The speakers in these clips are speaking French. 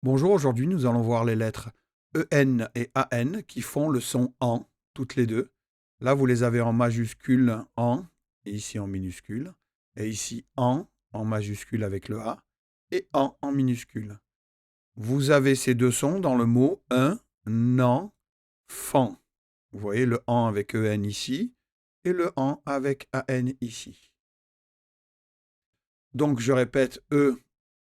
Bonjour, aujourd'hui nous allons voir les lettres EN et AN qui font le son AN, toutes les deux. Là, vous les avez en majuscule AN, et ici en minuscule. Et ici AN en majuscule avec le A, et AN en minuscule. Vous avez ces deux sons dans le mot un, nan, fan. Vous voyez le AN avec EN ici, et le AN avec AN ici. Donc je répète, E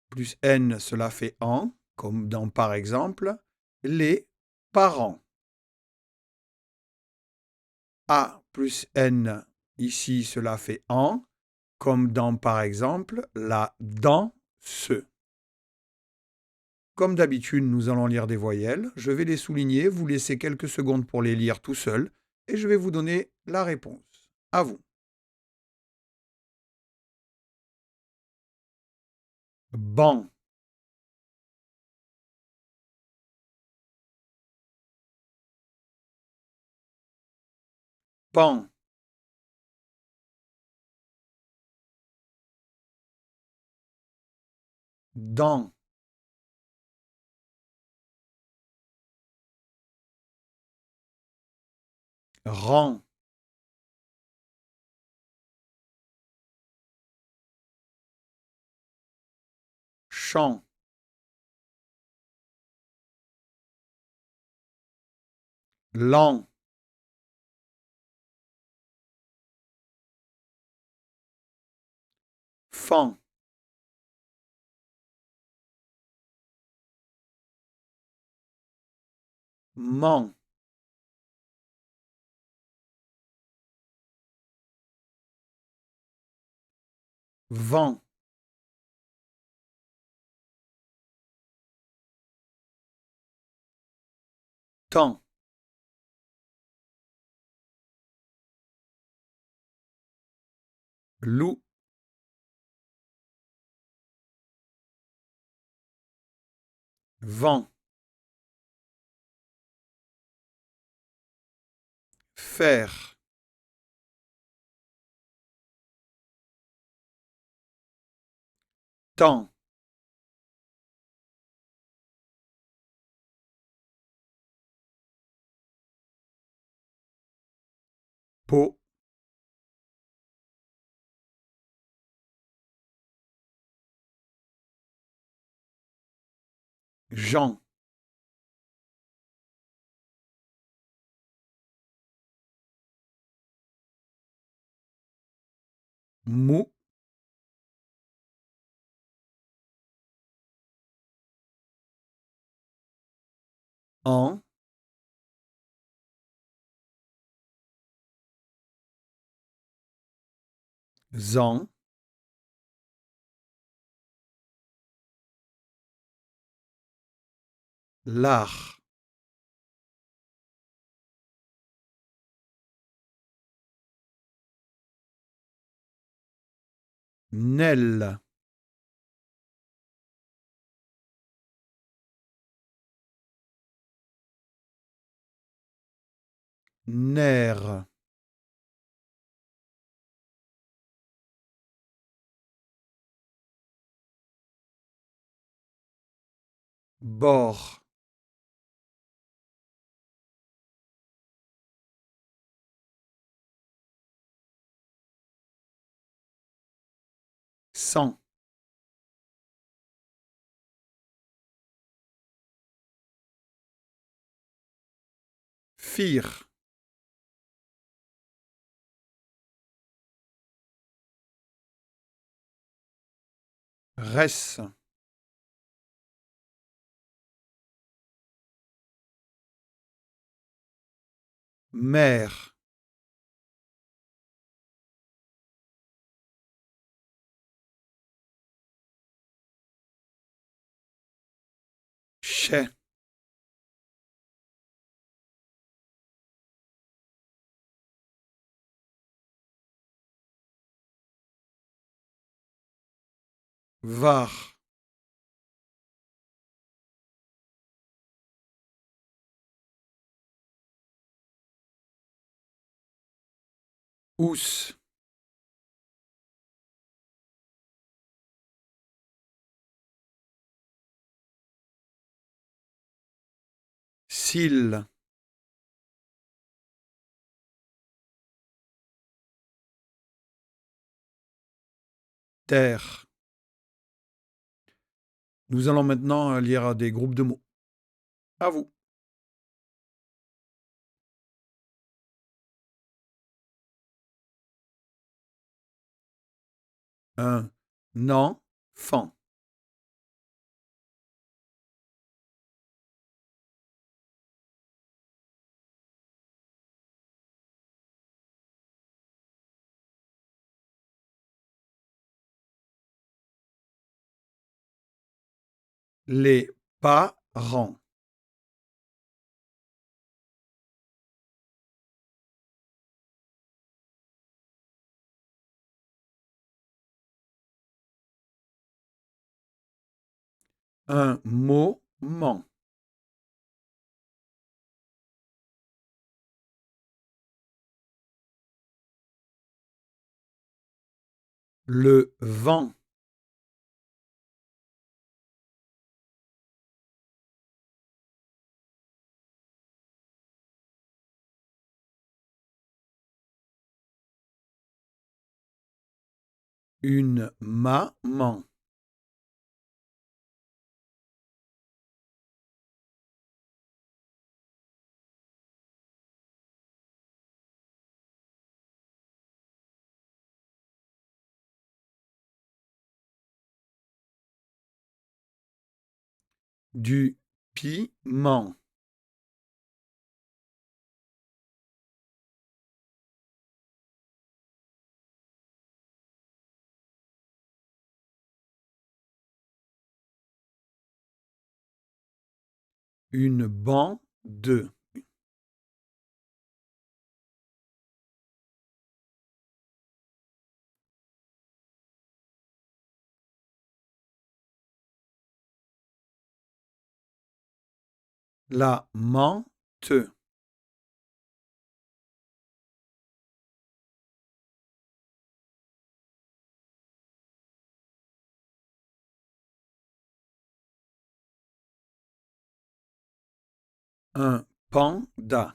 plus N, cela fait AN, comme dans par exemple, les parents. A plus N, ici, cela fait AN, comme dans par exemple, la danse. Comme d'habitude, nous allons lire des voyelles. Je vais les souligner, vous laissez quelques secondes pour les lire tout seul, et je vais vous donner la réponse. À vous. Ban, pan, dan, rang, champ, lent, fan, man, vent, temps, loup, vent, fer, temps, peau, Jean, mou, en, zan, lard, nel, nerf, bord, sang, fir, res, mer, chais, var, ous, S'il, terre. Nous allons maintenant lire des groupes de mots. À vous. Un enfant. Les parents. Un moment. Le vent. Une maman. Du piment. Une bande. La menthe. Un panda.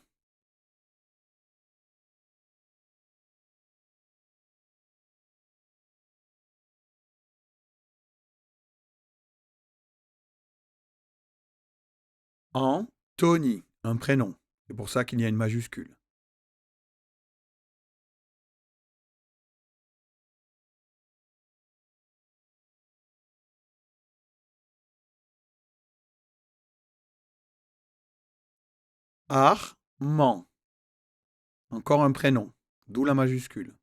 Anthony. Un prénom. C'est pour ça qu'il y a une majuscule. Armand. Encore un prénom. D'où la majuscule.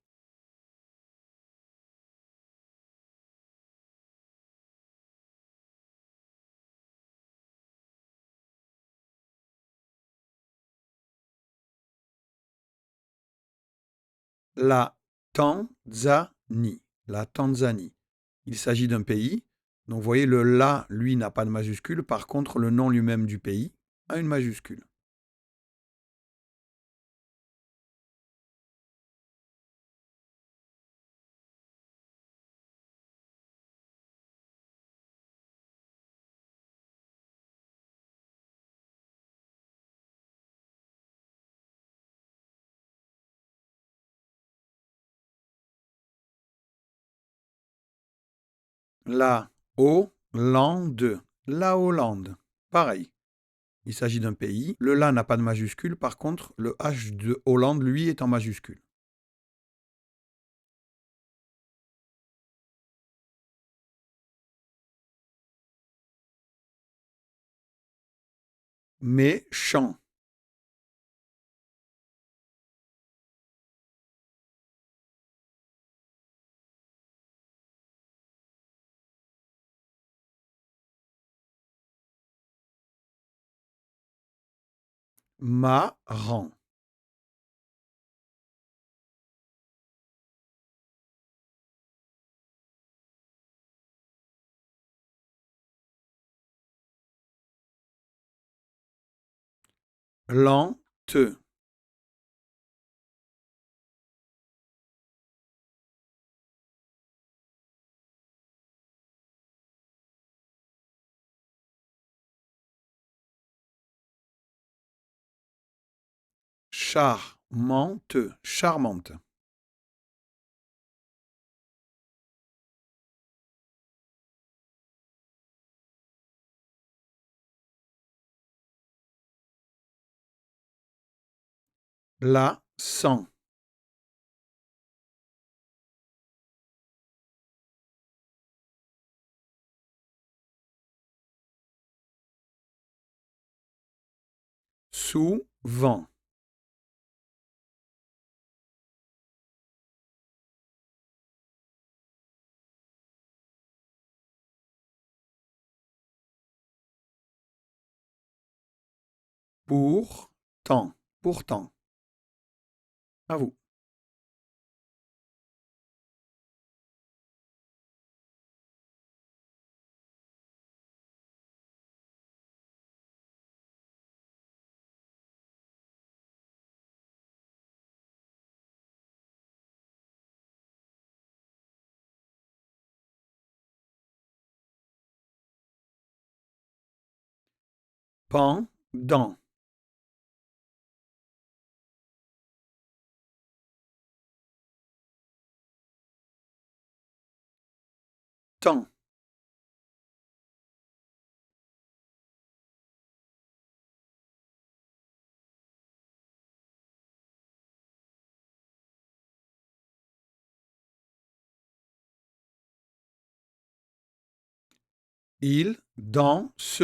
La Tanzanie. La Tanzanie. Il s'agit d'un pays. Donc vous voyez, le la, lui, n'a pas de majuscule. Par contre, le nom lui-même du pays a une majuscule. La Hollande. La Hollande. Pareil. Il s'agit d'un pays. Le la n'a pas de majuscule. Par contre, le H de Hollande, lui, est en majuscule. Méchant. Marrant. Lente. charmante, charmante. La, sans. Souvent. Pourtant. Pourtant. À vous. Pendant. Temps. Il danse.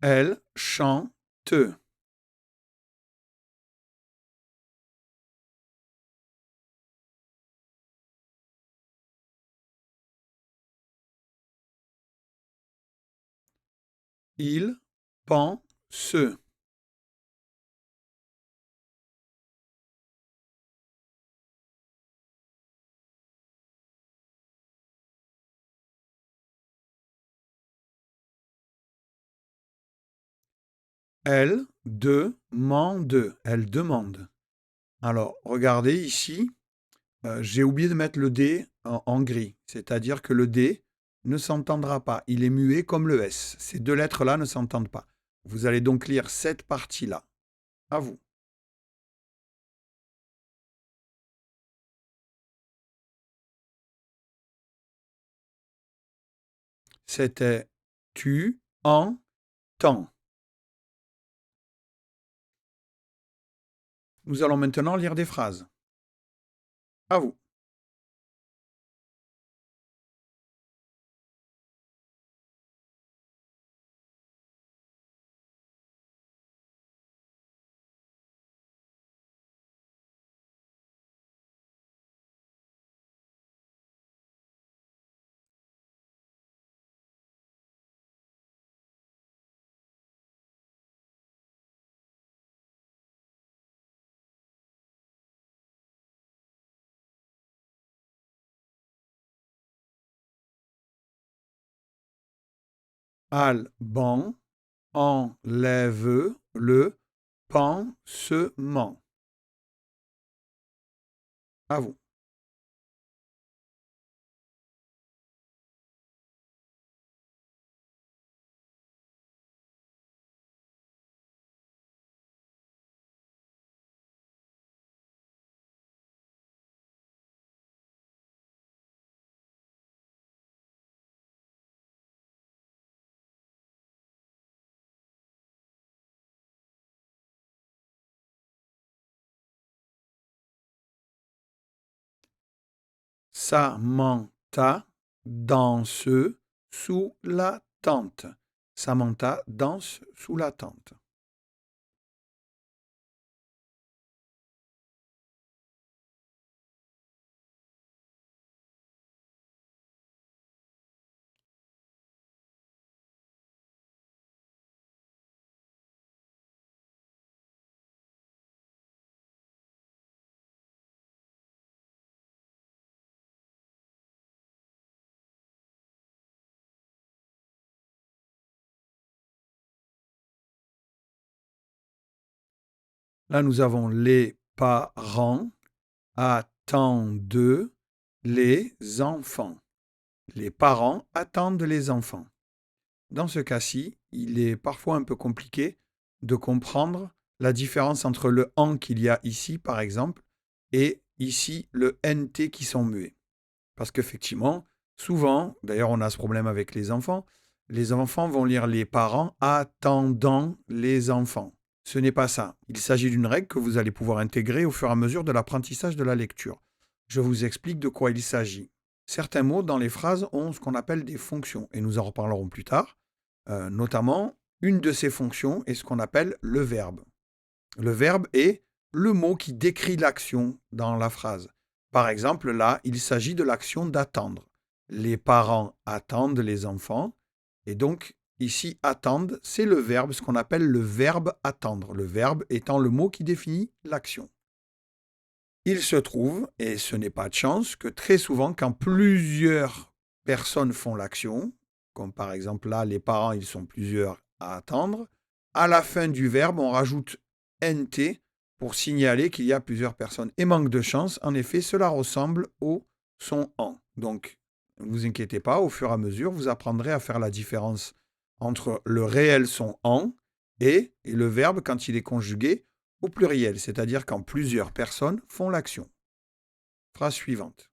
Elle chante. Il pense. Elle demande. Elle demande. Alors, regardez ici, j'ai oublié de mettre le D en gris, c'est-à-dire que le D ne s'entendra pas. Il est muet comme le S. Ces deux lettres-là ne s'entendent pas. Vous allez donc lire cette partie-là. À vous. C'était tu entends. Nous allons maintenant lire des phrases. À vous. Alban enlève le pansement. À vous. Samantha danse sous la tente. Samantha danse sous la tente. Là, nous avons les parents attendent les enfants. Les parents attendent les enfants. Dans ce cas-ci, il est parfois un peu compliqué de comprendre la différence entre le en qu'il y a ici, par exemple, et ici le nt qui sont muets. Parce qu'effectivement, souvent, d'ailleurs on a ce problème avec les enfants vont lire les parents attendant les enfants. Ce n'est pas ça. Il s'agit d'une règle que vous allez pouvoir intégrer au fur et à mesure de l'apprentissage de la lecture. Je vous explique de quoi il s'agit. Certains mots dans les phrases ont ce qu'on appelle des fonctions, et nous en reparlerons plus tard. Notamment, une de ces fonctions est ce qu'on appelle le verbe. Le verbe est le mot qui décrit l'action dans la phrase. Par exemple, là, il s'agit de l'action d'attendre. Les parents attendent les enfants. Et donc, ici, attendre, c'est le verbe, ce qu'on appelle le verbe attendre. Le verbe étant le mot qui définit l'action. Il se trouve, et ce n'est pas de chance, que très souvent, quand plusieurs personnes font l'action, comme par exemple là, les parents, ils sont plusieurs à attendre, à la fin du verbe, on rajoute nt pour signaler qu'il y a plusieurs personnes. Et manque de chance, en effet, cela ressemble au son en. Donc, ne vous inquiétez pas, au fur et à mesure, vous apprendrez à faire la différence entre le réel son en et le verbe quand il est conjugué au pluriel, c'est-à-dire quand plusieurs personnes font l'action. Phrase suivante.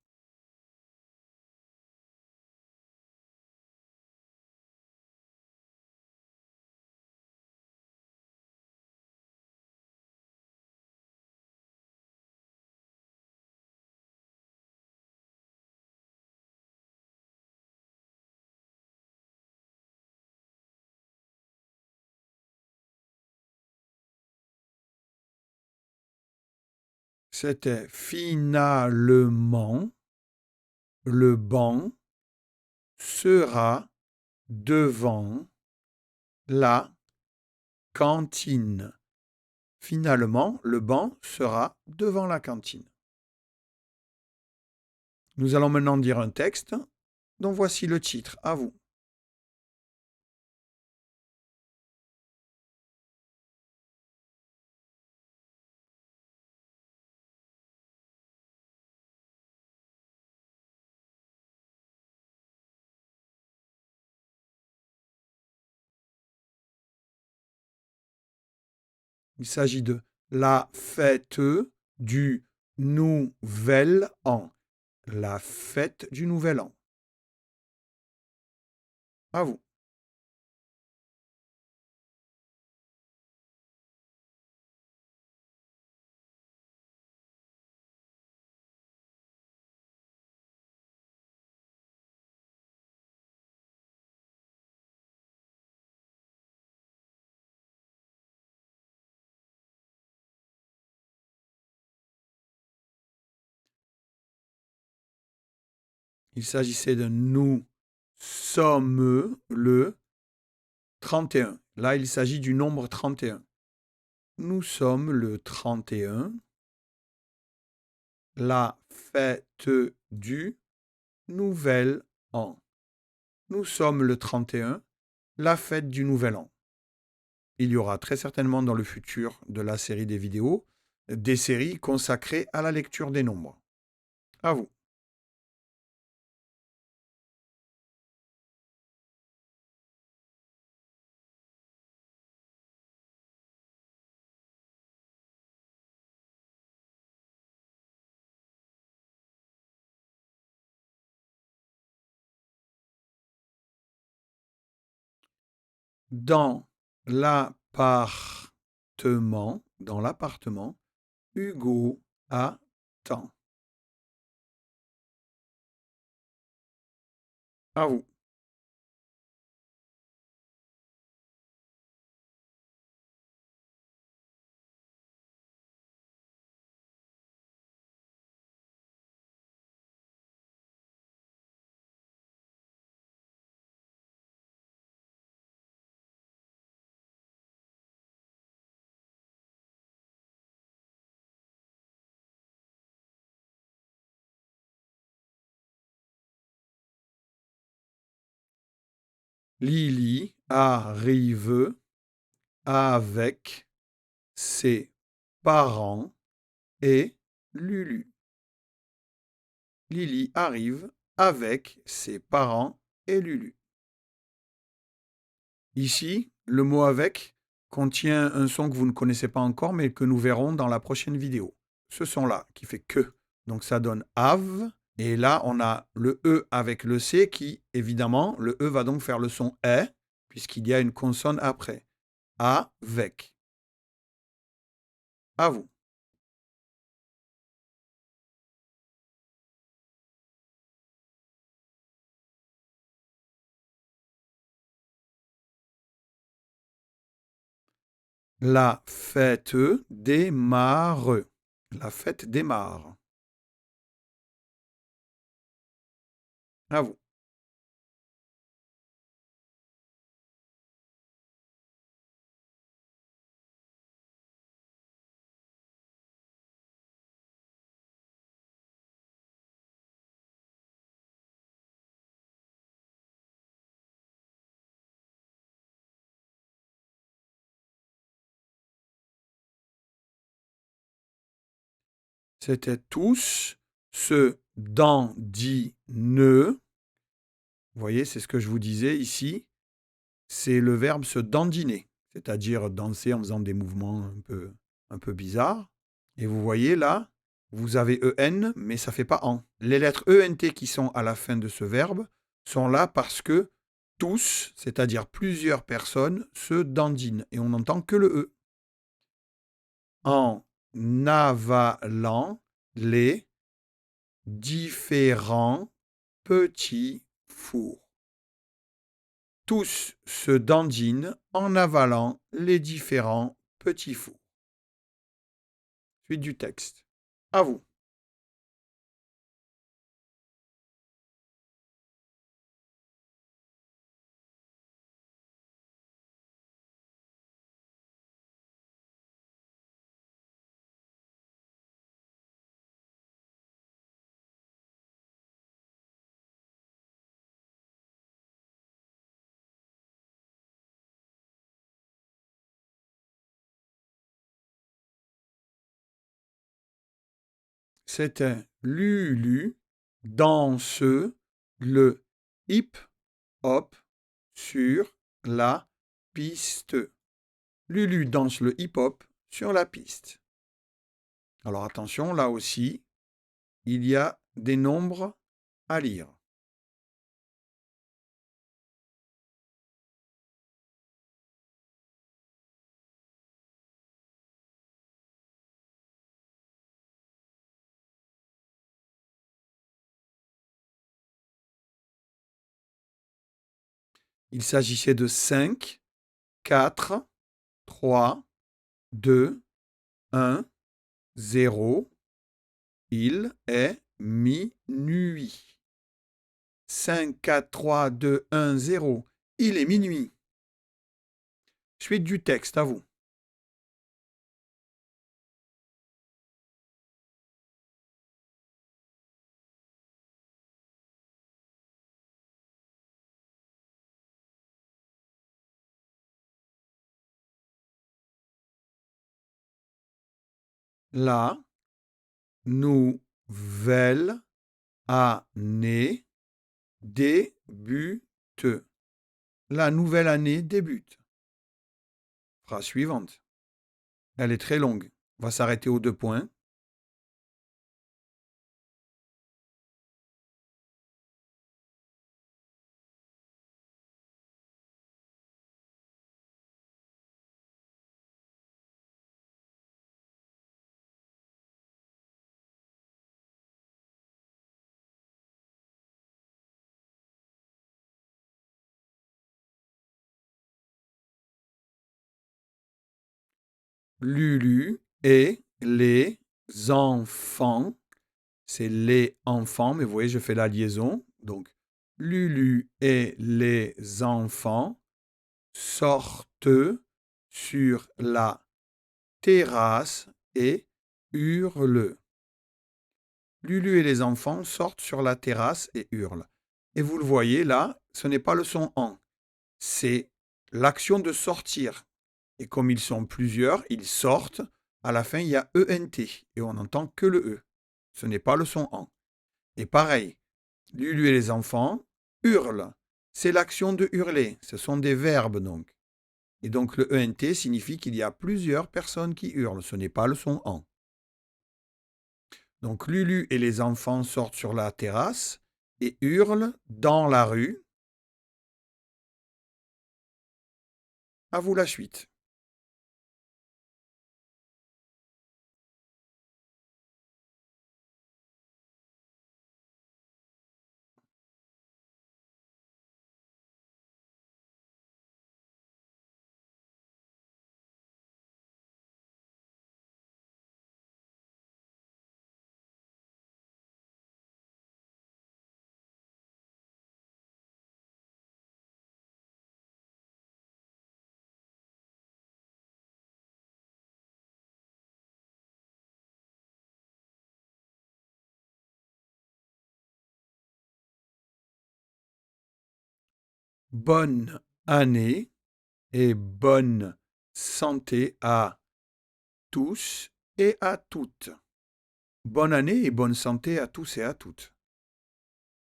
C'était finalement le banc sera devant la cantine. Finalement, le banc sera devant la cantine. Nous allons maintenant dire un texte dont voici le titre. À vous. Il s'agit de la fête du nouvel an. La fête du nouvel an. À vous. Il s'agissait de nous sommes le 31. Là, il s'agit du nombre 31. Nous sommes le 31. La fête du nouvel an. Nous sommes le 31. La fête du nouvel an. Il y aura très certainement dans le futur de la série des vidéos des séries consacrées à la lecture des nombres. À vous. Dans l'appartement, Hugo attend. À vous. Lily arrive avec ses parents et Lulu. Lily arrive avec ses parents et Lulu. Ici, le mot avec contient un son que vous ne connaissez pas encore, mais que nous verrons dans la prochaine vidéo. Ce son-là, qui fait que. Donc ça donne have. Et là, on a le E avec le C qui, évidemment, le E va donc faire le son E, puisqu'il y a une consonne après. Avec. À vous. La fête démarre. La fête démarre. À vous. C'était tous se dandinent. Vous voyez, c'est ce que je vous disais ici. C'est le verbe se dandiner, c'est-à-dire danser en faisant des mouvements un peu bizarres. Et vous voyez là, vous avez EN, mais ça ne fait pas en. Les lettres ENT qui sont à la fin de ce verbe sont là parce que tous, c'est-à-dire plusieurs personnes, se dandinent. Et on n'entend que le E. En avalant les différents petits fours. Tous se dandinent en avalant les différents petits fours. Suite du texte. À vous. C'était Lulu danse le hip-hop sur la piste. Lulu danse le hip-hop sur la piste. Alors attention, là aussi, il y a des nombres à lire. Il s'agissait de 5, 4, 3, 2, 1, 0. Il est minuit. 5, 4, 3, 2, 1, 0. Il est minuit. Suite du texte, à vous. La nouvelle année débute. La nouvelle année débute. Phrase suivante. Elle est très longue. On va s'arrêter aux 2 points. Lulu et les enfants. C'est les enfants, mais vous voyez, je fais la liaison. Donc, Lulu et les enfants sortent sur la terrasse et hurlent. Lulu et les enfants sortent sur la terrasse et hurlent. Et vous le voyez là, ce n'est pas le son en, c'est l'action de sortir. Et comme ils sont plusieurs, ils sortent à la fin, il y a ENT et on n'entend que le E. Ce n'est pas le son en. Et pareil, Lulu et les enfants hurlent. C'est l'action de hurler. Ce sont des verbes donc. Et donc le ENT signifie qu'il y a plusieurs personnes qui hurlent. Ce n'est pas le son en. Donc Lulu et les enfants sortent sur la terrasse et hurlent dans la rue. À vous la suite. Bonne année et bonne santé à tous et à toutes. Bonne année et bonne santé à tous et à toutes.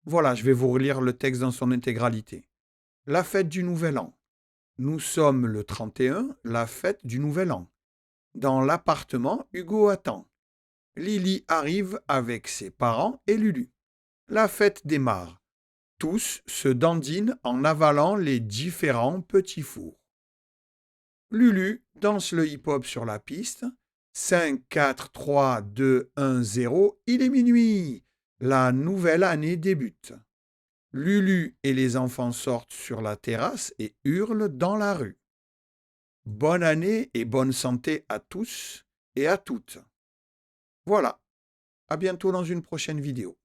Voilà, je vais vous relire le texte dans son intégralité. La fête du Nouvel An. Nous sommes le 31, la fête du Nouvel An. Dans l'appartement, Hugo attend. Lily arrive avec ses parents et Lulu. La fête démarre. Tous se dandinent en avalant les différents petits fours. Lulu danse le hip-hop sur la piste. 5, 4, 3, 2, 1, 0, il est minuit. La nouvelle année débute. Lulu et les enfants sortent sur la terrasse et hurlent dans la rue. Bonne année et bonne santé à tous et à toutes. Voilà, à bientôt dans une prochaine vidéo.